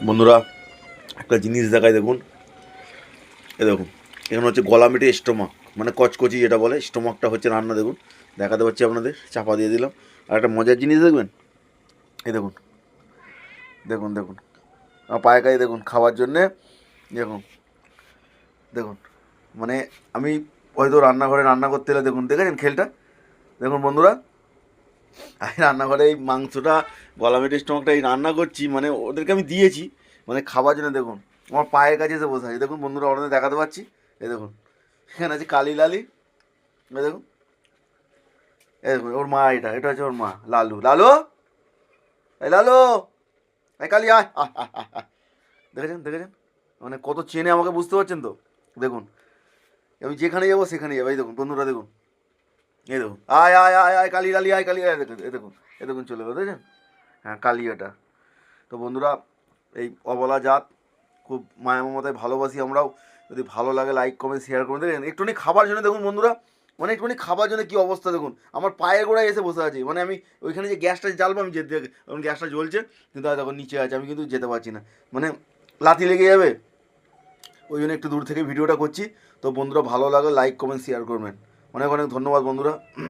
বন্ধুরা একটা জিনিস দেখায় দেখুন, এ দেখুন এখানে হচ্ছে গলা মেটে স্টোমাক, মানে কচকচি যেটা বলে স্টোমাকটা হচ্ছে রান্না। দেখুন দেখাতে পাচ্ছি আপনাদের, চাপা দিয়ে দিলাম। আর একটা মজার জিনিস দেখবেন, এই দেখুন দেখুন দেখুন আমার পায়ে কাছে দেখুন খাওয়ার জন্যে। দেখুন দেখুন মানে আমি হয়তো রান্নাঘরে রান্না করতে এলে দেখুন, দেখেছেন খেলটা? দেখুন বন্ধুরা, আমি রান্নাঘরে এই মাংসটা, গলা মেটে স্টোমাকটা এই রান্না করছি, মানে ওদেরকে আমি দিয়েছি মানে খাবার জন্য। দেখুন আমার পায়ের কাছে এসে বসে আছে। দেখুন বন্ধুরা, ওনাদের দেখাতে পাচ্ছি, এই দেখুন এখানে আছে কালি লালি। এই দেখুন, এই দেখুন ওর মা, এটা এটা হচ্ছে ওর মা লালু। লালু, এই লালু, এই কালি আয় আয় আয় আয় আয়। দেখেছেন দেখেছেন মানে কত চেনে আমাকে, বুঝতে পারছেন তো? দেখুন আমি যেখানে যাবো সেখানে যাবো। এই দেখুন বন্ধুরা দেখুন, এই দেখুন আয় আয় আয় আয় কালি লালি আয় কালি আয়। দেখুন এই দেখুন, এই দেখুন চলে গেলো, দেখেছেন? হ্যাঁ কালি এটা। তো বন্ধুরা, এই অবলা জাত খুব মায়া মমতায় ভালোবাসি আমরাও। যদি ভালো লাগে লাইক কমেন্ট শেয়ার করে দেবেন। একটুখানি খাবার জন্য দেখুন বন্ধুরা, মানে একটুখানি খাবার জন্য কী অবস্থা দেখুন, আমার পায়ের গোড়ায় এসে বসে আছে। মানে আমি ওইখানে যে গ্যাসটা জ্বালবো, আমি যেতে এখন গ্যাসটা জ্বলছে কিন্তু আর দেখুন নিচে আছে, আমি কিন্তু যেতে পারছি না, মানে লাথি লেগে যাবে। ওই জন্য একটু দূর থেকে ভিডিওটা করছি। তো বন্ধুরা ভালো লাগলে লাইক কমেন্ট শেয়ার করবেন। অনেক অনেক ধন্যবাদ বন্ধুরা।